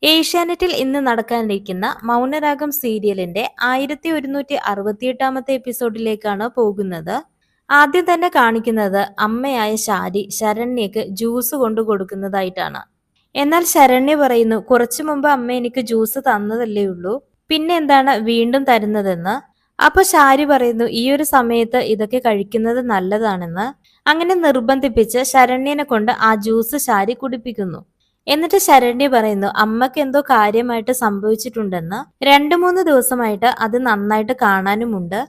ഏഷ്യാനെറ്റിൽ ഇന്ന് നടക്കാനിരിക്കുന്ന മൗനരാഗം സീരിയലിന്റെ 1168 എപ്പിസോഡിലേക്കാണ് പോകുന്നത്. ആദ്യം തന്നെ കാണിക്കുന്നത് അമ്മയായ ശാരി ശരണ്യക്ക് ജ്യൂസ് കൊണ്ടു കൊടുക്കുന്നതായിട്ടാണ്. എന്നാൽ ശരണ്യ പറയുന്നു, കുറച്ചു മുമ്പ് അമ്മ എനിക്ക് ജ്യൂസ് തന്നതല്ലേ ഉള്ളൂ, പിന്നെ എന്താണ് വീണ്ടും തരുന്നതെന്ന്. അപ്പൊ ശാരി പറയുന്നു, ഈ ഒരു സമയത്ത് ഇതൊക്കെ കഴിക്കുന്നത് നല്ലതാണെന്ന്. അങ്ങനെ നിർബന്ധിപ്പിച്ച് ശരണ്യനെ കൊണ്ട് ആ ജ്യൂസ് ശാരി കുടിപ്പിക്കുന്നു. എന്നിട്ട് ശരണ്യ പറയുന്നു, അമ്മക്ക് എന്തോ കാര്യമായിട്ട് സംഭവിച്ചിട്ടുണ്ടെന്ന്. 2-3 ദിവസമായിട്ട് അത് നന്നായിട്ട് കാണാനുമുണ്ട്.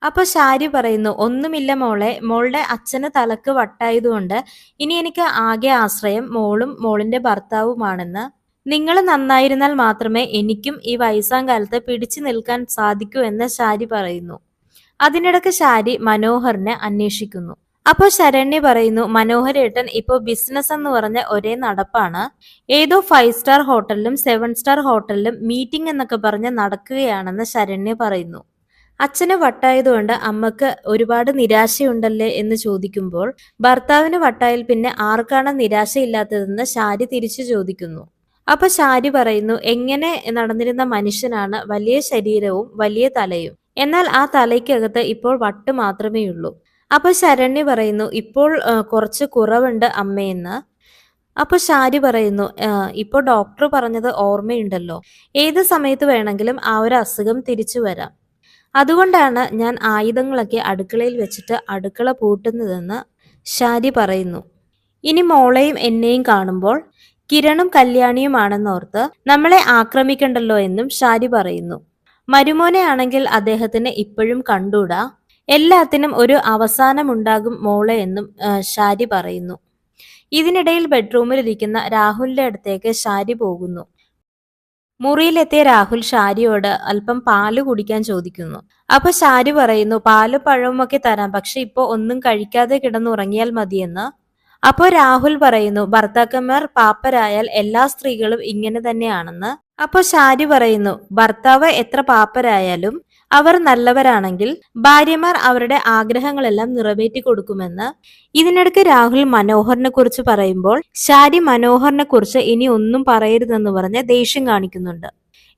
അപ്പൊ ശാരി പറയുന്നു, ഒന്നുമില്ല മോളെ, മോളുടെ അച്ഛന് തലക്ക് വട്ടായതുകൊണ്ട് ഇനി എനിക്ക് ആകെ ആശ്രയം മോളും മോളിന്റെ ഭർത്താവുമാണെന്ന്. നിങ്ങൾ നന്നായിരുന്നാൽ മാത്രമേ എനിക്കും ഈ വയസ്സാം കാലത്ത് പിടിച്ചു നിൽക്കാൻ സാധിക്കൂ എന്ന് ശാരി പറയുന്നു. അതിനിടക്ക് ശാരി മനോഹറിനെ അന്വേഷിക്കുന്നു. അപ്പോൾ ശരണ്യ പറയുന്നു, മനോഹരേട്ടൻ ഇപ്പോ ബിസിനസ് എന്ന് പറഞ്ഞ ഒരേ നടപ്പാണ്. ഏതോ 5 സ്റ്റാർ ഹോട്ടലിലും 7 സ്റ്റാർ ഹോട്ടലിലും മീറ്റിംഗ് എന്നൊക്കെ പറഞ്ഞ് നടക്കുകയാണെന്ന് ശരണ്യ പറയുന്നു. അച്ഛന് വട്ടായതുകൊണ്ട് അമ്മക്ക് ഒരുപാട് നിരാശയുണ്ടല്ലേ എന്ന് ചോദിക്കുമ്പോൾ, ഭർത്താവിന് വട്ടായാൽ പിന്നെ ആർക്കാണ് നിരാശയില്ലാത്തതെന്ന് ശാരി തിരിച്ചു ചോദിക്കുന്നു. അപ്പൊ ശാരി പറയുന്നു, എങ്ങനെ നടന്നിരുന്ന മനുഷ്യനാണ് വലിയ ശരീരവും വലിയ തലയും, എന്നാൽ ആ തലയ്ക്കകത്ത് ഇപ്പോൾ വട്ട് മാത്രമേ ഉള്ളൂ. അപ്പൊ ശരണ്യ പറയുന്നു, ഇപ്പോൾ കുറച്ച് കുറവുണ്ട് അമ്മയെന്ന്. അപ്പൊ ശാരി പറയുന്നു, ഇപ്പൊ ഡോക്ടർ പറഞ്ഞത് ഓർമ്മയുണ്ടല്ലോ, ഏത് സമയത്ത് വേണമെങ്കിലും ആ ഒരു അസുഖം തിരിച്ചു വരാം. അതുകൊണ്ടാണ് ഞാൻ ആയുധങ്ങളൊക്കെ അടുക്കളയിൽ വെച്ചിട്ട് അടുക്കള പൂട്ടുന്നതെന്ന് ശാരി പറയുന്നു. ഇനി മോളെയും എന്നെയും കാണുമ്പോൾ കിരണും കല്യാണിയുമാണെന്നോർത്ത് നമ്മളെ ആക്രമിക്കണ്ടല്ലോ എന്നും ശാരി പറയുന്നു. മരുമോനെ ആണെങ്കിൽ അദ്ദേഹത്തിന് ഇപ്പോഴും കണ്ടൂടാ, എല്ലാത്തിനും ഒരു അവസാനമുണ്ടാകും മോളെ എന്നും ശാരി പറയുന്നു. ഇതിനിടയിൽ ബെഡ്റൂമിൽ ഇരിക്കുന്ന രാഹുലിന്റെ അടുത്തേക്ക് ശാരി പോകുന്നു. മുറിയിലെത്തിയ രാഹുൽ ശാരിയോട് അല്പം പാല് കുടിക്കാൻ ചോദിക്കുന്നു. അപ്പൊ ശാരി പറയുന്നു, പാല് പഴവും ഒക്കെ തരാം, പക്ഷെ ഇപ്പൊ ഒന്നും കഴിക്കാതെ കിടന്നുറങ്ങിയാൽ മതിയെന്ന്. അപ്പോ രാഹുൽ പറയുന്നു, ഭർത്താക്കന്മാർ പാപ്പരായാൽ എല്ലാ സ്ത്രീകളും ഇങ്ങനെ തന്നെയാണെന്ന്. അപ്പൊ ശാരി പറയുന്നു, ഭർത്താവ് എത്ര പാപ്പരായാലും അവർ നല്ലവരാണെങ്കിൽ ഭാര്യമാർ അവരുടെ ആഗ്രഹങ്ങളെല്ലാം നിറവേറ്റി കൊടുക്കുമെന്ന്. ഇതിനിടയ്ക്ക് രാഹുൽ മനോഹറിനെ കുറിച്ച് പറയുമ്പോൾ ശാരി മനോഹറിനെ കുറിച്ച് ഇനി ഒന്നും പറയരുതെന്ന് പറഞ്ഞ് ദേഷ്യം കാണിക്കുന്നുണ്ട്.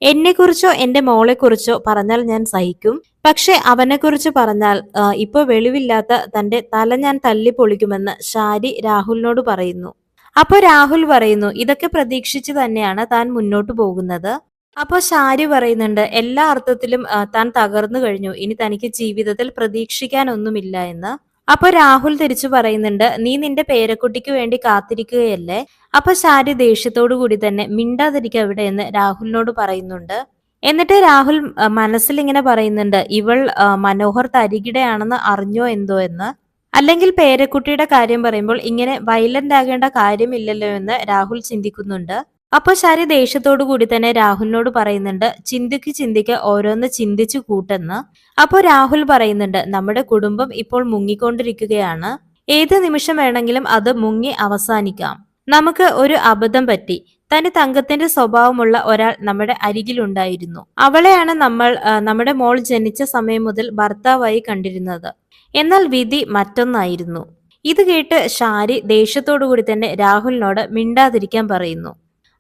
എന്നെക്കുറിച്ചോ എന്റെ മോളെക്കുറിച്ചോ പറഞ്ഞാൽ ഞാൻ സഹിക്കും, പക്ഷെ അവനെക്കുറിച്ച് പറഞ്ഞാൽ ഇപ്പൊ വെളിവില്ലാത്ത തന്റെ തല ഞാൻ തല്ലി പൊളിക്കുമെന്ന് ശാരി രാഹുലിനോട് പറയുന്നു. അപ്പൊ രാഹുൽ പറയുന്നു, ഇതൊക്കെ പ്രതീക്ഷിച്ച് തന്നെയാണ് താൻ മുന്നോട്ട് പോകുന്നത്. അപ്പൊ ശാരി പറയുന്നുണ്ട്, എല്ലാ അർത്ഥത്തിലും താൻ തകർന്നു കഴിഞ്ഞു, ഇനി തനിക്ക് ജീവിതത്തിൽ പ്രതീക്ഷിക്കാനൊന്നുമില്ല എന്ന്. അപ്പൊ രാഹുൽ തിരിച്ചു പറയുന്നുണ്ട്, നീ നിന്റെ പേരക്കുട്ടിക്ക് വേണ്ടി കാത്തിരിക്കുകയല്ലേ. അപ്പൊ ശാരി ദേഷ്യത്തോടു കൂടി തന്നെ മിണ്ടാതിരിക്കുക അവിടെ എന്ന് രാഹുലിനോട് പറയുന്നുണ്ട്. എന്നിട്ട് രാഹുൽ മനസ്സിൽ ഇങ്ങനെ പറയുന്നുണ്ട്, ഇവൾ മനോഹർ തരികിടയാണെന്ന് അറിഞ്ഞോ എന്തോ എന്ന്. അല്ലെങ്കിൽ പേരക്കുട്ടിയുടെ കാര്യം പറയുമ്പോൾ ഇങ്ങനെ വയലന്റ് ആകേണ്ട കാര്യമില്ലല്ലോ എന്ന് രാഹുൽ ചിന്തിക്കുന്നുണ്ട്. അപ്പൊ ശാരി ദേഷ്യത്തോടു കൂടി തന്നെ രാഹുലിനോട് പറയുന്നുണ്ട്, ചിന്തിക്ക് ഓരോന്ന് ചിന്തിച്ചു കൂട്ടെന്ന്. അപ്പൊ രാഹുൽ പറയുന്നുണ്ട്, നമ്മുടെ കുടുംബം ഇപ്പോൾ മുങ്ങിക്കൊണ്ടിരിക്കുകയാണ്, ഏത് നിമിഷം വേണമെങ്കിലും അത് മുങ്ങി അവസാനിക്കാം. നമുക്ക് ഒരു അബദ്ധം പറ്റി, തനി തങ്കത്തിന്റെ സ്വഭാവമുള്ള ഒരാൾ നമ്മുടെ അരികിലുണ്ടായിരുന്നു. അവളെയാണ് നമ്മൾ നമ്മുടെ മോൾ ജനിച്ച സമയം മുതൽ ഭർത്താവായി കണ്ടിരുന്നത്, എന്നാൽ വിധി മറ്റൊന്നായിരുന്നു. ഇത് കേട്ട് ശാരി ദേഷ്യത്തോടു കൂടി തന്നെ രാഹുലിനോട് മിണ്ടാതിരിക്കാൻ പറയുന്നു.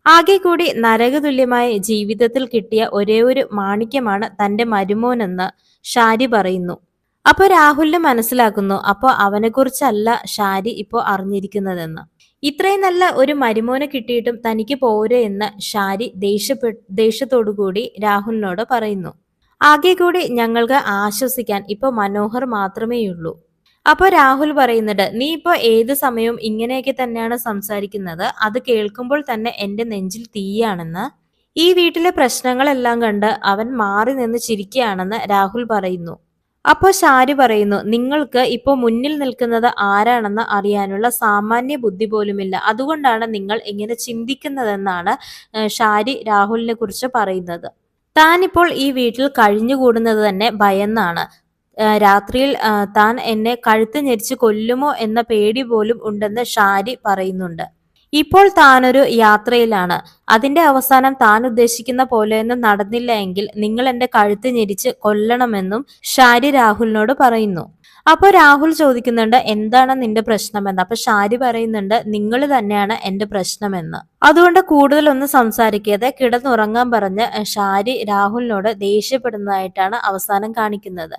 ആകെ കൂടി നരകതുല്യമായ ജീവിതത്തിൽ കിട്ടിയ ഒരേ ഒരു മാണിക്യമാണ് തന്റെ മരുമോനെന്ന് ശാരി പറയുന്നു. അപ്പൊ രാഹുലിന് മനസ്സിലാക്കുന്നു, അപ്പൊ അവനെക്കുറിച്ചല്ല ശാരി ഇപ്പോ അറിഞ്ഞിരിക്കുന്നതെന്ന്. ഇത്രയും നല്ല ഒരു മരുമോനെ കിട്ടിയിട്ടും തനിക്ക് പോരെ എന്ന് ശാരി ദേഷ്യത്തോടുകൂടി രാഹുലിനോട് പറയുന്നു. ആകെ കൂടി ഞങ്ങൾക്ക് ആശ്വസിക്കാൻ ഇപ്പൊ മനോഹർ മാത്രമേയുള്ളൂ. അപ്പൊ രാഹുൽ പറയുന്നുണ്ട്, നീ ഇപ്പൊ ഏത് സമയവും ഇങ്ങനെയൊക്കെ തന്നെയാണ് സംസാരിക്കുന്നത്, അത് കേൾക്കുമ്പോൾ തന്നെ എന്റെ നെഞ്ചിൽ തീയാണെന്ന്. ഈ വീട്ടിലെ പ്രശ്നങ്ങളെല്ലാം കണ്ട് അവൻ മാറി നിന്ന് ചിരിക്കുകയാണെന്ന് രാഹുൽ പറയുന്നു. അപ്പൊ ശാരി പറയുന്നു, നിങ്ങൾക്ക് ഇപ്പൊ മുന്നിൽ നിൽക്കുന്നത് ആരാണെന്ന് അറിയാനുള്ള സാമാന്യ ബുദ്ധി പോലുമില്ല, അതുകൊണ്ടാണ് നിങ്ങൾ ഇങ്ങനെ ചിന്തിക്കുന്നതെന്നാണ് ശാരി രാഹുലിനെ കുറിച്ച് പറയുന്നത്. താനിപ്പോൾ ഈ വീട്ടിൽ കഴിഞ്ഞുകൂടുന്നത് തന്നെ ഭയന്നാണ്. രാത്രിയിൽ താൻ എന്നെ കഴുത്ത് ഞെരിച്ച് കൊല്ലുമോ എന്ന പേടി പോലും ഉണ്ടെന്ന് ശാരി പറയുന്നുണ്ട്. ഇപ്പോൾ താനൊരു യാത്രയിലാണ്, അതിന്റെ അവസാനം താൻ ഉദ്ദേശിക്കുന്ന പോലെയൊന്നും നടന്നില്ല എങ്കിൽ നിങ്ങൾ എന്റെ കഴുത്ത് ഞെരിച്ച് കൊല്ലണമെന്നും ശാരി രാഹുലിനോട് പറയുന്നു. അപ്പൊ രാഹുൽ ചോദിക്കുന്നുണ്ട് എന്താണ് നിന്റെ പ്രശ്നമെന്ന്. അപ്പൊ ഷാരി പറയുന്നുണ്ട് നിങ്ങൾ തന്നെയാണ് എന്റെ പ്രശ്നമെന്ന്. അതുകൊണ്ട് കൂടുതലൊന്നും സംസാരിക്കാതെ കിടന്നുറങ്ങാൻ പറഞ്ഞ് ഷാരി രാഹുലിനോട് ദേഷ്യപ്പെടുന്നതായിട്ടാണ് അവസാനം കാണിക്കുന്നത്.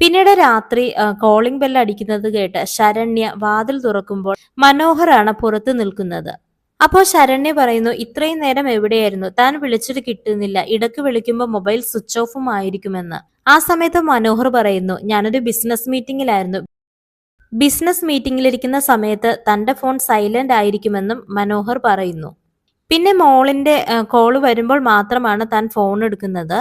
പിന്നീട് രാത്രി കോളിംഗ് ബെൽ അടിക്കുന്നത് കേട്ട് ശരണ്യ വാതിൽ തുറക്കുമ്പോൾ മനോഹറാണ് പുറത്തു നിൽക്കുന്നത്. അപ്പോൾ ശരണ്യ പറയുന്നു, ഇത്രയും നേരം എവിടെയായിരുന്നു? താൻ വിളിച്ചിട്ട് കിട്ടുന്നില്ല, ഇടക്ക് വിളിക്കുമ്പോൾ മൊബൈൽ സ്വിച്ച് ഓഫും ആയിരിക്കുമെന്ന്. ആ സമയത്ത് മനോഹർ പറയുന്നു, ഞാനൊരു ബിസിനസ് മീറ്റിംഗിലായിരുന്നു. ബിസിനസ് മീറ്റിംഗിലിരിക്കുന്ന സമയത്ത് തന്റെ ഫോൺ സൈലന്റ് ആയിരിക്കുമെന്നും മനോഹർ പറയുന്നു. പിന്നെ മോളിന്റെ കോള് വരുമ്പോൾ മാത്രമാണ് താൻ ഫോൺ എടുക്കുന്നത്.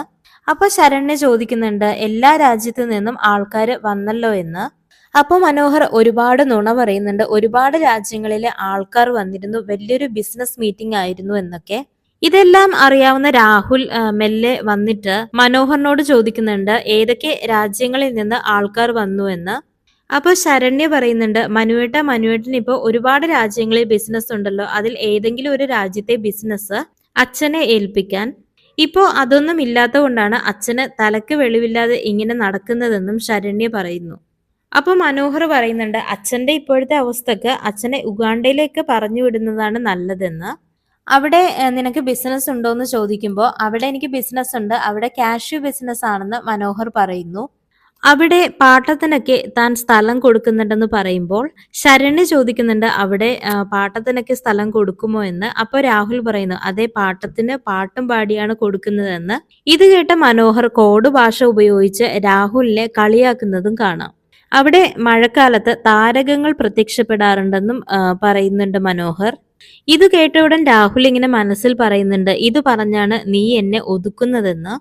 അപ്പൊ ശരണ്യ ചോദിക്കുന്നുണ്ട് എല്ലാ രാജ്യത്തു നിന്നും ആൾക്കാർ വന്നല്ലോ എന്ന്. അപ്പൊ മനോഹർ ഒരുപാട് നുണ പറയുന്നുണ്ട്, ഒരുപാട് രാജ്യങ്ങളിലെ ആൾക്കാർ വന്നിരുന്നു, വലിയൊരു ബിസിനസ് മീറ്റിംഗ് ആയിരുന്നു എന്നൊക്കെ. ഇതെല്ലാം അറിയാവുന്ന രാഹുൽ മെല്ലെ വന്നിട്ട് മനോഹറിനോട് ചോദിക്കുന്നുണ്ട് ഏതൊക്കെ രാജ്യങ്ങളിൽ നിന്ന് ആൾക്കാർ വന്നു എന്ന്. അപ്പൊ ശരണ്യ പറയുന്നുണ്ട്, മനുവേട്ടന് ഇപ്പൊ ഒരുപാട് രാജ്യങ്ങളിൽ ബിസിനസ് ഉണ്ടല്ലോ, അതിൽ ഏതെങ്കിലും ഒരു രാജ്യത്തെ ബിസിനസ് അച്ഛനെ ഏൽപ്പിക്കാൻ. ഇപ്പോ അതൊന്നും ഇല്ലാത്ത കൊണ്ടാണ് അച്ഛന് തലക്ക് വെളിവില്ലാതെ ഇങ്ങനെ നടക്കുന്നതെന്നും ശരണ്യ പറയുന്നു. അപ്പൊ മനോഹർ പറയുന്നുണ്ട്, അച്ഛന്റെ ഇപ്പോഴത്തെ അവസ്ഥക്ക് അച്ഛനെ ഉഗാണ്ടയിലേക്ക് പറഞ്ഞു വിടുന്നതാണ് നല്ലതെന്ന്. അവിടെ നിനക്ക് ബിസിനസ് ഉണ്ടോ എന്ന് ചോദിക്കുമ്പോൾ അവിടെ എനിക്ക് ബിസിനസ് ഉണ്ട്, അവിടെ കാഷ്യൂ ബിസിനസ് ആണെന്ന് മനോഹർ പറയുന്നു. അവിടെ പാട്ടത്തിനൊക്കെ താൻ സ്ഥലം കൊടുക്കുന്നുണ്ടെന്ന് പറയുമ്പോൾ ശരണ്യ ചോദിക്കുന്നുണ്ട് അവിടെ പാട്ടത്തിനൊക്കെ സ്ഥലം കൊടുക്കുമോ എന്ന്. അപ്പോൾ രാഹുൽ പറയുന്നു, അതെ, പാട്ടത്തിന് പാട്ടും പാടിയാണ് കൊടുക്കുന്നതെന്ന്. ഇത് കേട്ട മനോഹർ കോഡ് ഭാഷ ഉപയോഗിച്ച് രാഹുലിനെ കളിയാക്കുന്നതും കാണാം. അവിടെ മഴക്കാലത്ത് താരകങ്ങൾ പ്രത്യക്ഷപ്പെടാറുണ്ടെന്നും പറയുന്നുണ്ട് മനോഹർ. ഇത് കേട്ട ഉടൻ രാഹുൽ ഇങ്ങനെ മനസ്സിൽ പറയുന്നുണ്ട്, ഇത് പറഞ്ഞാണ് നീ എന്നെ ഒതുക്കുന്നതെന്ന്.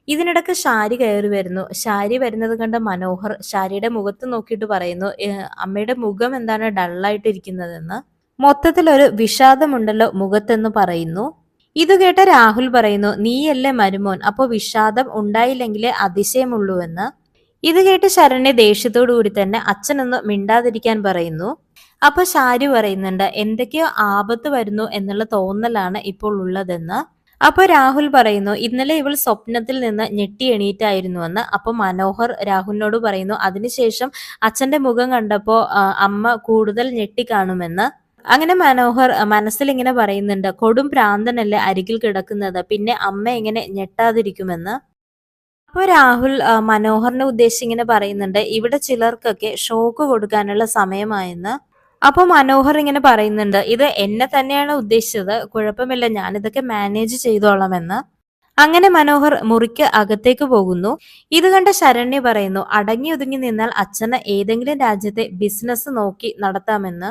ഇതിനിടക്ക് ഷാരി കയറി വരുന്നു. ഷാരി വരുന്നത് കണ്ട മനോഹർ ഷാരിയുടെ മുഖത്ത് നോക്കിയിട്ട് പറയുന്നു, അമ്മയുടെ മുഖം എന്താണ് ഡള്ളായിട്ടിരിക്കുന്നതെന്ന്. മൊത്തത്തിലൊരു വിഷാദമുണ്ടല്ലോ മുഖത്തെന്ന് പറയുന്നു. ഇത് കേട്ട രാഹുൽ പറയുന്നു, നീയല്ലേ മരുമോൻ, അപ്പൊ വിഷാദം ഉണ്ടായില്ലെങ്കിലേ അതിശയമുള്ളൂ എന്ന്. ഇത് കേട്ട് ശരണ്യ ദേഷ്യത്തോടു കൂടി തന്നെ അച്ഛനൊന്ന് മിണ്ടാതിരിക്കാൻ പറയുന്നു. അപ്പൊ ഷാരി പറയുന്നുണ്ട്, എന്തൊക്കെയോ ആപത്ത് വരുന്നു എന്നുള്ള തോന്നലാണ് ഇപ്പോൾ ഉള്ളതെന്ന്. അപ്പൊ രാഹുൽ പറയുന്നു, ഇന്നലെ ഇവൾ സ്വപ്നത്തിൽ നിന്ന് ഞെട്ടി എണീറ്റായിരുന്നുവെന്ന്. അപ്പൊ മനോഹർ രാഹുലിനോട് പറയുന്നു, അതിനുശേഷം അച്ഛന്റെ മുഖം കണ്ടപ്പോ അമ്മ കൂടുതൽ ഞെട്ടി കാണുമെന്ന്. അങ്ങനെ മനോഹർ മനസ്സിൽ ഇങ്ങനെ പറയുന്നുണ്ട്, കൊടും പ്രാന്തനല്ലേ അരികിൽ കിടക്കുന്നത്, പിന്നെ അമ്മ എങ്ങനെ ഞെട്ടാതിരിക്കുമെന്ന്. അപ്പൊ രാഹുൽ മനോഹറിനെ ഉദ്ദേശിച്ച് ഇങ്ങനെ പറയുന്നുണ്ട്, ഇവിടെ ചിലർക്കൊക്കെ ഷോക്ക് കൊടുക്കാനുള്ള സമയമായെന്ന്. അപ്പൊ മനോഹർ ഇങ്ങനെ പറയുന്നുണ്ട്, ഇത് എന്നെ തന്നെയാണ് ഉദ്ദേശിച്ചത്, കുഴപ്പമില്ല, ഞാനിതൊക്കെ മാനേജ് ചെയ്തോളാം എന്ന്. അങ്ങനെ മനോഹർ മുറിക്ക് അകത്തേക്ക് പോകുന്നു. ഇത് കണ്ട ശരണ്യ പറയുന്നു, അടങ്ങി ഒതുങ്ങി നിന്നാൽ അച്ഛന് ഏതെങ്കിലും രാജ്യത്തെ ബിസിനസ് നോക്കി നടത്താമെന്ന്.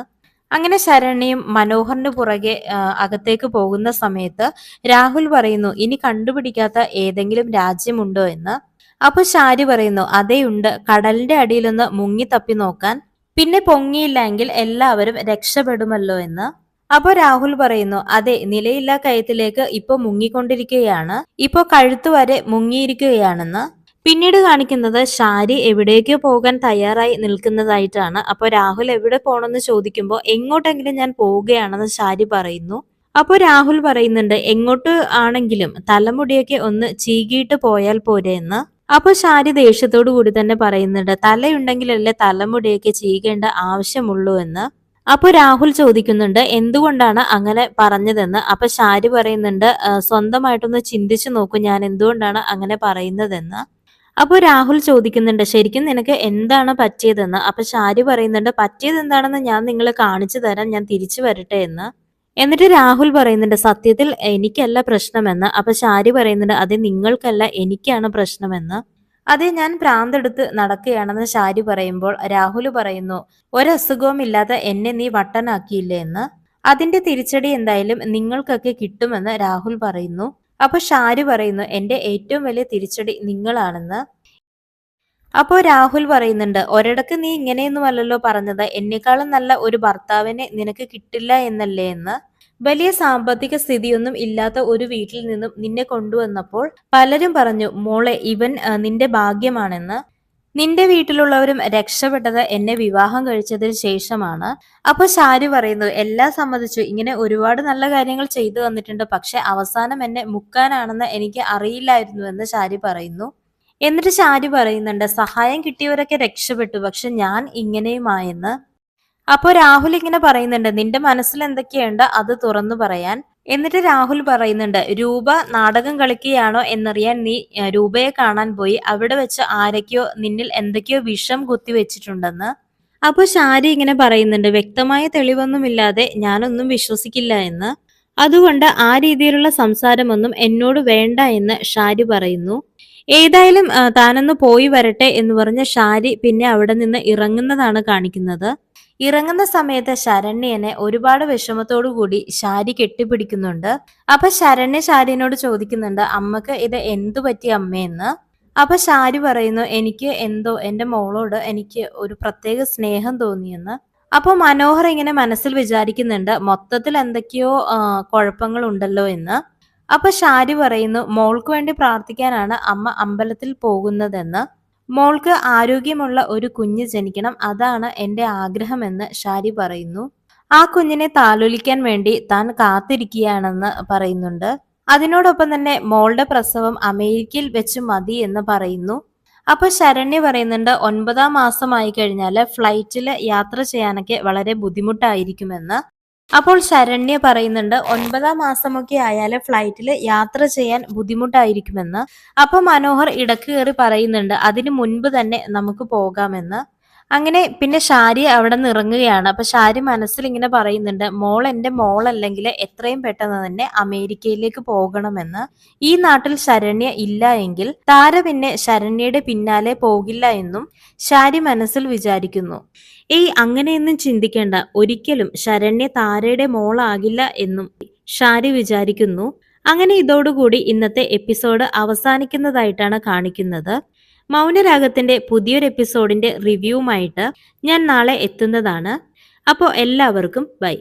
അങ്ങനെ ശരണ്യയും മനോഹറിന്റെ പുറകെ അകത്തേക്ക് പോകുന്ന സമയത്ത് രാഹുൽ പറയുന്നു, ഇനി കണ്ടുപിടിക്കാത്ത ഏതെങ്കിലും രാജ്യമുണ്ടോ എന്ന്. അപ്പൊ ഷാരി പറയുന്നു, അതേയുണ്ട്, കടലിന്റെ അടിയിലൊന്ന് മുങ്ങി തപ്പി നോക്കാൻ, പിന്നെ പൊങ്ങിയില്ലെങ്കിൽ എല്ലാവരും രക്ഷപ്പെടുമല്ലോ എന്ന്. അപ്പൊ രാഹുൽ പറയുന്നു, അതെ, നിലയില്ലാ കയത്തിലേക്ക് ഇപ്പൊ മുങ്ങിക്കൊണ്ടിരിക്കുകയാണ്, ഇപ്പൊ കഴുത്ത് വരെ മുങ്ങിയിരിക്കുകയാണെന്ന്. പിന്നീട് കാണിക്കുന്നത് ഷാരി എവിടേക്കോ പോകാൻ തയ്യാറായി നിൽക്കുന്നതായിട്ടാണ്. അപ്പൊ രാഹുൽ എവിടെ പോണെന്ന് ചോദിക്കുമ്പോൾ എങ്ങോട്ടെങ്കിലും ഞാൻ പോവുകയാണെന്ന് ഷാരി പറയുന്നു. അപ്പൊ രാഹുൽ പറയുന്നുണ്ട്, എങ്ങോട്ട് ആണെങ്കിലും തലമുടിയൊക്കെ ഒന്ന് ചീകിയിട്ട് പോയാൽ പോരെ എന്ന്. അപ്പൊ ഷാരി ദേഷ്യത്തോടു കൂടി തന്നെ പറയുന്നുണ്ട്, തലയുണ്ടെങ്കിലല്ലേ തലമുടിയൊക്കെ ചീകേണ്ട ആവശ്യമുള്ളൂ എന്ന്. അപ്പൊ രാഹുൽ ചോദിക്കുന്നുണ്ട്, എന്തുകൊണ്ടാണ് അങ്ങനെ പറഞ്ഞതെന്ന്. അപ്പൊ ഷാരി പറയുന്നുണ്ട്, സ്വന്തമായിട്ടൊന്ന് ചിന്തിച്ചു നോക്കൂ ഞാൻ എന്തുകൊണ്ടാണ് അങ്ങനെ പറയുന്നതെന്ന്. അപ്പൊ രാഹുൽ ചോദിക്കുന്നുണ്ട്, ശരിക്കും നിനക്ക് എന്താണ് പറ്റിയതെന്ന്. അപ്പൊ ഷാരി പറയുന്നുണ്ട്, പറ്റിയത് എന്താണെന്ന് ഞാൻ നിങ്ങളെ കാണിച്ചു തരാം, ഞാൻ തിരിച്ചു വരട്ടെ എന്ന്. എന്നിട്ട് രാഹുൽ പറയുന്നുണ്ട്, സത്യത്തിൽ എനിക്കല്ല പ്രശ്നമെന്ന്. അപ്പൊ ഷാരി പറയുന്നുണ്ട്, അത് നിങ്ങൾക്കല്ല, എനിക്കാണ് പ്രശ്നമെന്ന്. അതെ, ഞാൻ ഭ്രാന്തെടുത്ത് നടക്കുകയാണെന്ന് ഷാരി പറയുമ്പോൾ രാഹുൽ പറയുന്നു, ഒരസുഖവും ഇല്ലാതെ എന്നെ നീ വട്ടനാക്കിയില്ലേ എന്ന്. അതിന്റെ തിരിച്ചടി എന്തായാലും നിങ്ങൾക്കൊക്കെ കിട്ടുമെന്ന് രാഹുൽ പറയുന്നു. അപ്പൊ ഷാരി പറയുന്നു, എന്റെ ഏറ്റവും വലിയ തിരിച്ചടി നിങ്ങളാണെന്ന്. അപ്പോ രാഹുൽ പറയുന്നുണ്ട്, ഒരിടക്ക് നീ ഇങ്ങനെയൊന്നുമല്ലല്ലോ പറഞ്ഞത്, എന്നെക്കാളും നല്ല ഒരു ഭർത്താവിനെ നിനക്ക് കിട്ടില്ല എന്നല്ലേ എന്ന്. വലിയ സാമ്പത്തിക സ്ഥിതിയൊന്നും ഇല്ലാത്ത ഒരു വീട്ടിൽ നിന്നും നിന്നെ കൊണ്ടുവന്നപ്പോൾ പലരും പറഞ്ഞു, മോളെ, ഇവൻ നിന്റെ ഭാഗ്യമാണെന്ന്. നിന്റെ വീട്ടിലുള്ളവരും രക്ഷപ്പെട്ടത് എന്നെ വിവാഹം കഴിച്ചതിന് ശേഷമാണ്. അപ്പൊ ഷാരി പറയുന്നു, എല്ലാം സമ്മതിച്ചു, ഇങ്ങനെ ഒരുപാട് നല്ല കാര്യങ്ങൾ ചെയ്തു തന്നിട്ടുണ്ട്, പക്ഷെ അവസാനം എന്നെ മുക്കാനാണെന്ന് എനിക്ക് അറിയില്ലായിരുന്നു എന്ന് ഷാരി പറയുന്നു. എന്നിട്ട് ഷാരി പറയുന്നുണ്ട് സഹായം കിട്ടിയവരൊക്കെ രക്ഷപ്പെട്ടു, പക്ഷെ ഞാൻ ഇങ്ങനെയുമായെന്ന്. അപ്പോ രാഹുൽ ഇങ്ങനെ പറയുന്നുണ്ട് നിന്റെ മനസ്സിൽ എന്തൊക്കെയുണ്ട് അത് തുറന്നു പറയാൻ. എന്നിട്ട് രാഹുൽ പറയുന്നുണ്ട് രൂപ നാടകം കളിക്കുകയാണോ എന്നറിയാൻ നീ രൂപയെ കാണാൻ പോയി, അവിടെ വെച്ച് ആരൊക്കെയോ നിന്നിൽ എന്തൊക്കെയോ വിഷം കുത്തി വെച്ചിട്ടുണ്ടെന്ന്. അപ്പൊ ഷാരി ഇങ്ങനെ പറയുന്നുണ്ട് വ്യക്തമായ തെളിവൊന്നുമില്ലാതെ ഞാനൊന്നും വിശ്വസിക്കില്ല എന്ന്. അതുകൊണ്ട് ആ രീതിയിലുള്ള സംസാരമൊന്നും എന്നോട് വേണ്ട എന്ന് ഷാരി പറയുന്നു. ഏതായാലും താനൊന്ന് പോയി വരട്ടെ എന്ന് പറഞ്ഞ ഷാരി പിന്നെ അവിടെ നിന്ന് ഇറങ്ങുന്നതാണ് കാണിക്കുന്നത്. ഇറങ്ങുന്ന സമയത്ത് ശരണ്യനെ ഒരുപാട് വിഷമത്തോടു കൂടി ഷാരി കെട്ടിപ്പിടിക്കുന്നുണ്ട്. അപ്പൊ ശരണ്യ ഷാരിനോട് ചോദിക്കുന്നുണ്ട് അമ്മക്ക് ഇത് എന്തു പറ്റി അമ്മയെന്ന്. അപ്പൊ ഷാരി പറയുന്നു എനിക്ക് എന്തോ എന്റെ മോളോട് എനിക്ക് ഒരു പ്രത്യേക സ്നേഹം തോന്നിയെന്ന്. അപ്പൊ മനോഹർ ഇങ്ങനെ മനസ്സിൽ വിചാരിക്കുന്നുണ്ട് മൊത്തത്തിൽ എന്തൊക്കെയോ കുഴപ്പങ്ങൾ ഉണ്ടല്ലോ എന്ന്. അപ്പൊ ഷാരി പറയുന്നു മോൾക്ക് വേണ്ടി പ്രാർത്ഥിക്കാനാണ് അമ്മ അമ്പലത്തിൽ പോകുന്നതെന്ന്. മോൾക്ക് ആരോഗ്യമുള്ള ഒരു കുഞ്ഞ് ജനിക്കണം, അതാണ് എന്റെ ആഗ്രഹമെന്ന് ഷാരി പറയുന്നു. ആ കുഞ്ഞിനെ താലോലിക്കാൻ വേണ്ടി താൻ കാത്തിരിക്കുകയാണെന്ന് പറയുന്നുണ്ട്. അതിനോടൊപ്പം തന്നെ മോളുടെ പ്രസവം അമേരിക്കയിൽ വെച്ച് മതി എന്ന് പറയുന്നു. അപ്പൊ ശരണ്യ പറയുന്നുണ്ട് 9-ാം മാസമായി കഴിഞ്ഞാല് ഫ്ലൈറ്റില് യാത്ര ചെയ്യാനൊക്കെ വളരെ ബുദ്ധിമുട്ടായിരിക്കുമെന്ന്. അപ്പോൾ ശരണ്യ പറയുന്നുണ്ട് 9-ാം മാസമൊക്കെ ആയാല് ഫ്ലൈറ്റില് യാത്ര ചെയ്യാൻ ബുദ്ധിമുട്ടായിരിക്കുമെന്ന്. അപ്പൊ മനോഹർ ഇടക്ക് കയറി പറയുന്നുണ്ട് അതിനു മുൻപ് തന്നെ നമുക്ക് പോകാമെന്ന്. അങ്ങനെ പിന്നെ ഷാരി അവിടെ നിന്ന് ഇറങ്ങുകയാണ്. അപ്പൊ ഷാരി മനസ്സിൽ ഇങ്ങനെ പറയുന്നുണ്ട് മോൾ എന്റെ മോളല്ലെങ്കിൽ എത്രയും പെട്ടെന്ന് തന്നെ അമേരിക്കയിലേക്ക് പോകണമെന്ന്. ഈ നാട്ടിൽ ശരണ്യ ഇല്ല എങ്കിൽ താര പിന്നെ ശരണ്യയുടെ പിന്നാലെ പോകില്ല എന്നും ഷാരി മനസ്സിൽ വിചാരിക്കുന്നു. അങ്ങനെയൊന്നും ചിന്തിക്കേണ്ട, ഒരിക്കലും ശരണ്യ താരയുടെ മോളാകില്ല എന്നും ഷാരി വിചാരിക്കുന്നു. അങ്ങനെ ഇതോടുകൂടി ഇന്നത്തെ എപ്പിസോഡ് അവസാനിക്കുന്നതായിട്ടാണ് കാണിക്കുന്നത്. മൗനരാഗത്തിന്റെ പുതിയൊരു എപ്പിസോഡിന്റെ റിവ്യൂവുമായിട്ട് ഞാൻ നാളെ എത്തുന്നതാണ്. അപ്പോൾ എല്ലാവർക്കും ബൈ.